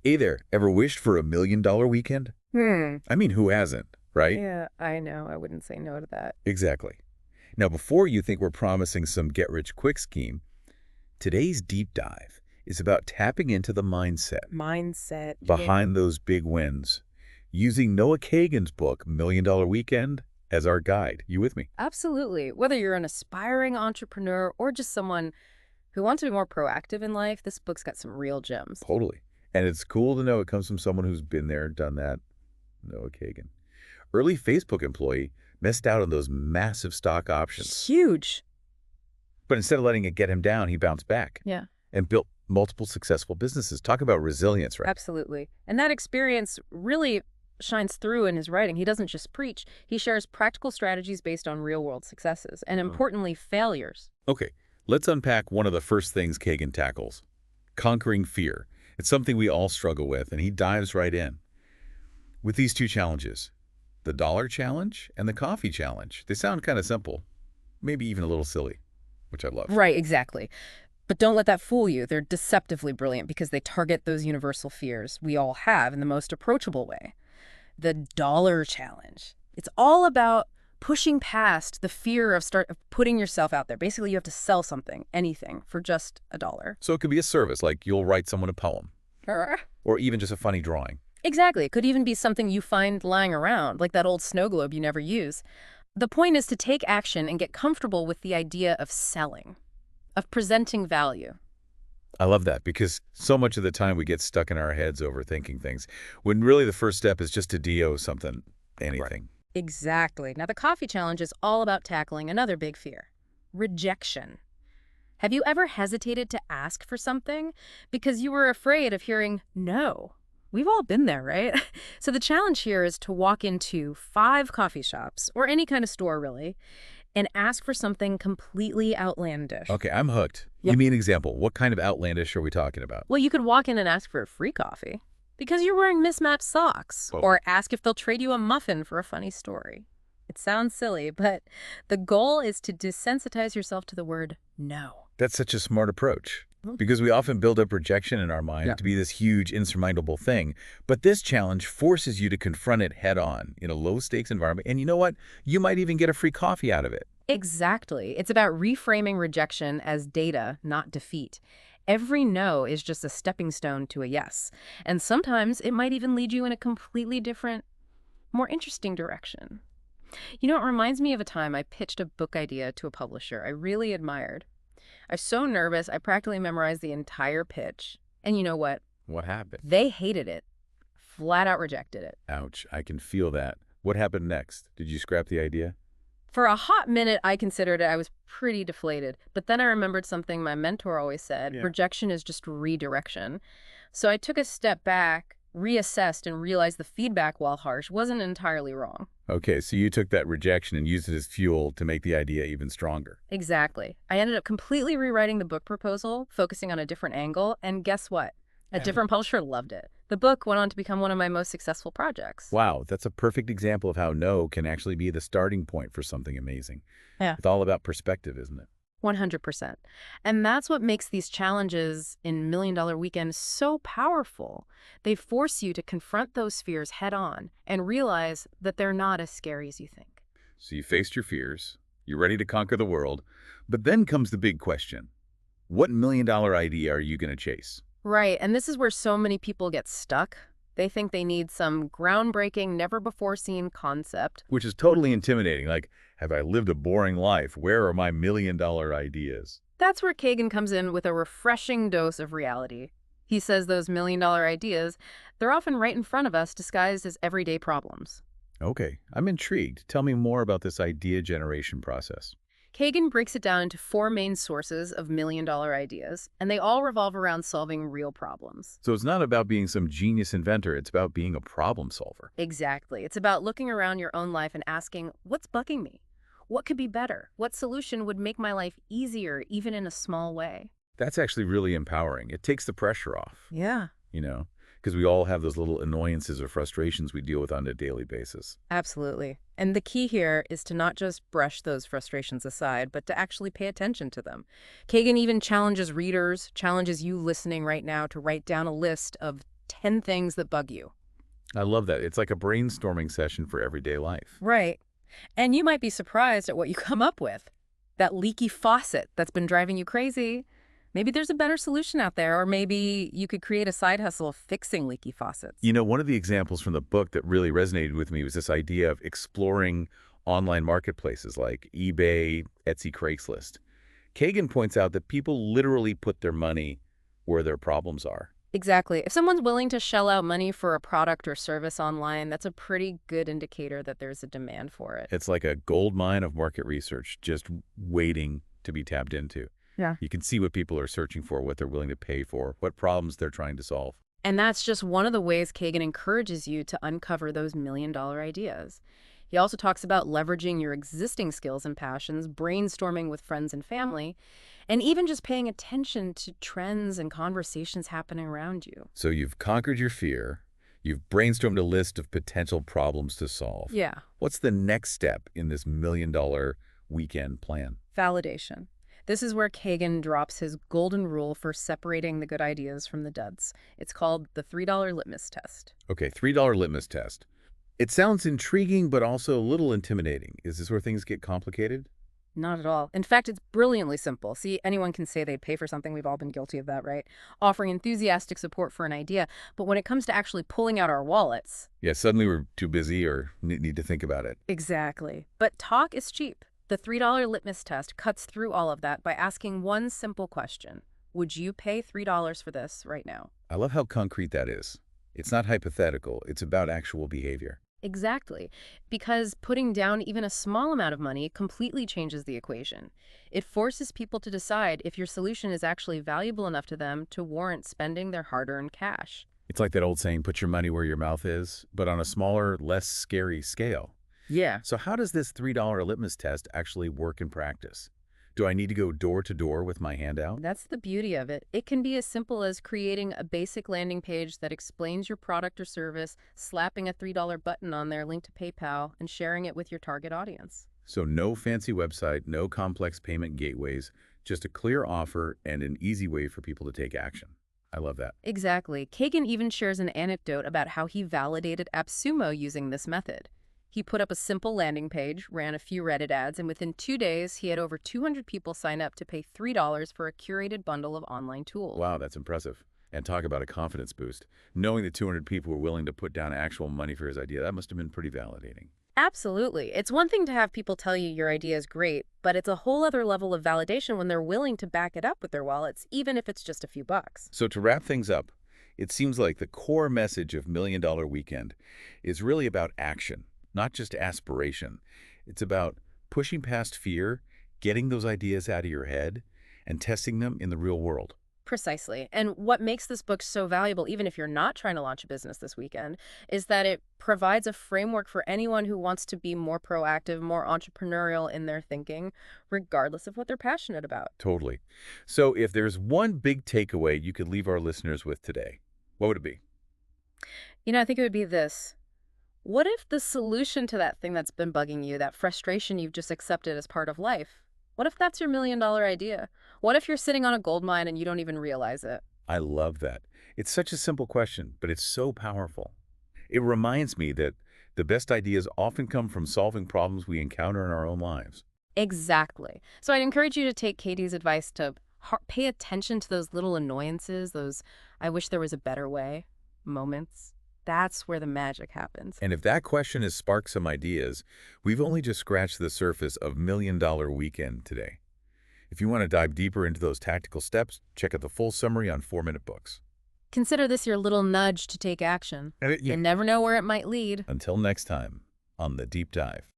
Hey there, ever wished for $1 million weekend? Hmm. I mean, who hasn't, right? Yeah, I know. I wouldn't say no to that. Exactly. Now, before you think we're promising some get-rich-quick scheme, today's deep dive is about tapping into the mindset Mindset. Yeah. behind those big wins, using Noah Kagan's book, $1 Million Weekend, as our guide. You with me? Absolutely. Whether you're an aspiring entrepreneur or just someone who wants to be more proactive in life, this book's got some real gems. Totally. And it's cool to know it comes from someone who's been there, done that, Noah Kagan. Early Facebook employee missed out on those massive stock options. Huge. But instead of letting it get him down, he bounced back Yeah, and built multiple successful businesses. Talk about resilience, right? absolutely. And that experience really shines through in his writing. He doesn't just preach. He shares practical strategies based on real-world successes and, importantly, failures. Okay, let's unpack one of the first things Kagan tackles, conquering fear. It's something we all struggle with, and he dives right in. With these two challenges, the dollar challenge and the coffee challenge. They sound kind of simple, maybe even a little silly, which I love. Right, exactly. But don't let that fool you. They're deceptively brilliant because they target those universal fears we all have in the most approachable way. The dollar challenge. It's all about pushing past the fear of putting yourself out there. Basically, you have to sell something, anything, for just $1. So it could be a service, like you'll write someone a poem, or even just a funny drawing. Exactly. It could even be something you find lying around, like that old snow globe you never use. The point is to take action and get comfortable with the idea of selling, of presenting value. I love that because so much of the time we get stuck in our heads overthinking things, when really the first step is just to DO something, anything. Exactly. Now, the coffee challenge is all about tackling another big fear, rejection. Have you ever hesitated to ask for something because you were afraid of hearing no? We've all been there, right? So the challenge here is to walk into 5 coffee shops, or any kind of store really, and ask for something completely outlandish. Okay, I'm hooked. Yep. Give me an example. What kind of outlandish are we talking about? Well, you could walk in and ask for a free coffee because you're wearing mismatched socks, Oh. or ask if they'll trade you a muffin for a funny story. It sounds silly, but the goal is to desensitize yourself to the word no. That's such a smart approach Hmm. because we often build up rejection in our mind Yeah. to be this huge, insurmountable thing. But this challenge forces you to confront it head on in a low-stakes environment. And you know what? You might even get a free coffee out of it. Exactly. It's about reframing rejection as data, not defeat. Every no is just a stepping stone to a yes. And sometimes it might even lead you in a completely different, more interesting direction. You know, it reminds me of a time I pitched a book idea to a publisher I really admired. I was so nervous, I practically memorized the entire pitch. And you know what? What happened? They hated it. Flat out rejected it. Ouch, I can feel that. What happened next? Did you scrap the idea? For a hot minute, I considered it. I was pretty deflated. But then I remembered something my mentor always said. Yeah. Rejection is just redirection. So I took a step back, reassessed, and realized the feedback, while harsh, wasn't entirely wrong. Okay, so you took that rejection and used it as fuel to make the idea even stronger. Exactly. I ended up completely rewriting the book proposal, focusing on a different angle, and guess what? A Yeah. different publisher loved it. The book went on to become one of my most successful projects. Wow, that's a perfect example of how no can actually be the starting point for something amazing. Yeah. It's all about perspective, isn't it? 100%. And that's what makes these challenges in Million Dollar Weekend so powerful. They force you to confront those fears head on and realize that they're not as scary as you think. So you faced your fears, you're ready to conquer the world, but then comes the big question. What $1 million idea are you going to chase? Right, and this is where so many people get stuck. They think they need some groundbreaking, never-before-seen concept. Which is totally intimidating. Like, have I lived a boring life? Where are my $1 million ideas? That's where Kagan comes in with a refreshing dose of reality. He says those million-dollar ideas, they're often right in front of us, disguised as everyday problems. Okay, I'm intrigued. Tell me more about this idea generation process. Kagan breaks it down into 4 main sources of million-dollar ideas, and they all revolve around solving real problems. So it's not about being some genius inventor, it's about being a problem solver. Exactly. It's about looking around your own life and asking, what's bugging me? What could be better? What solution would make my life easier, even in a small way? That's actually really empowering. It takes the pressure off, Yeah. because we all have those little annoyances or frustrations we deal with on a daily basis. Absolutely. And the key here is to not just brush those frustrations aside, but to actually pay attention to them. Kagan even challenges readers, challenges you listening right now to write down a list of 10 things that bug you. I love that. It's like a brainstorming session for everyday life. Right. And you might be surprised at what you come up with. That leaky faucet that's been driving you crazy. Maybe there's a better solution out there, or maybe you could create a side hustle fixing leaky faucets. You know, one of the examples from the book that really resonated with me was this idea of exploring online marketplaces like eBay, Etsy, Craigslist. Kagan points out that people literally put their money where their problems are. Exactly. If someone's willing to shell out money for a product or service online, that's a pretty good indicator that there's a demand for it. It's like a gold mine of market research just waiting to be tapped into. Yeah. You can see what people are searching for, what they're willing to pay for, what problems they're trying to solve. And that's just one of the ways Kagan encourages you to uncover those million-dollar ideas. He also talks about leveraging your existing skills and passions, brainstorming with friends and family, and even just paying attention to trends and conversations happening around you. So you've conquered your fear. You've brainstormed a list of potential problems to solve. Yeah. What's the next step in this million-dollar weekend plan? Validation. This is where Kagan drops his golden rule for separating the good ideas from the duds. It's called the $3 litmus test. Okay, $3 litmus test. It sounds intriguing, but also a little intimidating. Is this where things get complicated? Not at all. In fact, it's brilliantly simple. See, anyone can say they'd pay for something. We've all been guilty of that, right? Offering enthusiastic support for an idea. But when it comes to actually pulling out our wallets... Yeah, suddenly we're too busy or need to think about it. Exactly. But talk is cheap. The $3 litmus test cuts through all of that by asking one simple question. Would you pay $3 for this right now? I love how concrete that is. It's not hypothetical. It's about actual behavior. Exactly. Because putting down even a small amount of money completely changes the equation. It forces people to decide if your solution is actually valuable enough to them to warrant spending their hard-earned cash. It's like that old saying, put your money where your mouth is, but on a smaller, less scary scale. Yeah. So how does this $3 litmus test actually work in practice? Do I need to go door to door with my hand out? That's the beauty of it. It can be as simple as creating a basic landing page that explains your product or service, slapping a $3 button on there linked to PayPal, and sharing it with your target audience. So no fancy website, no complex payment gateways, just a clear offer and an easy way for people to take action. I love that. Exactly. Kagan even shares an anecdote about how he validated AppSumo using this method. He put up a simple landing page, ran a few Reddit ads, and within 2 days, he had over 200 people sign up to pay $3 for a curated bundle of online tools. Wow, that's impressive. And talk about a confidence boost. Knowing that 200 people were willing to put down actual money for his idea, that must have been pretty validating. Absolutely. It's one thing to have people tell you your idea is great, but it's a whole other level of validation when they're willing to back it up with their wallets, even if it's just a few bucks. So to wrap things up, it seems like the core message of Million Dollar Weekend is really about action, not just aspiration. It's about pushing past fear, getting those ideas out of your head, and testing them in the real world. Precisely. And what makes this book so valuable, even if you're not trying to launch a business this weekend, is that it provides a framework for anyone who wants to be more proactive, more entrepreneurial in their thinking, regardless of what they're passionate about. Totally. So if there's one big takeaway you could leave our listeners with today, what would it be? I think it would be this. What if the solution to that thing that's been bugging you, that frustration you've just accepted as part of life, what if that's your million-dollar idea? What if you're sitting on a gold mine and you don't even realize it? I love that. It's such a simple question, but it's so powerful. It reminds me that the best ideas often come from solving problems we encounter in our own lives. Exactly. So I'd encourage you to take Katie's advice to pay attention to those little annoyances, those "I wish there was a better way" moments. That's where the magic happens. And if that question has sparked some ideas, we've only just scratched the surface of Million Dollar Weekend today. If you want to dive deeper into those tactical steps, check out the full summary on 4-Minute Books. Consider this your little nudge to take action. You never know where it might lead. Until next time on The Deep Dive.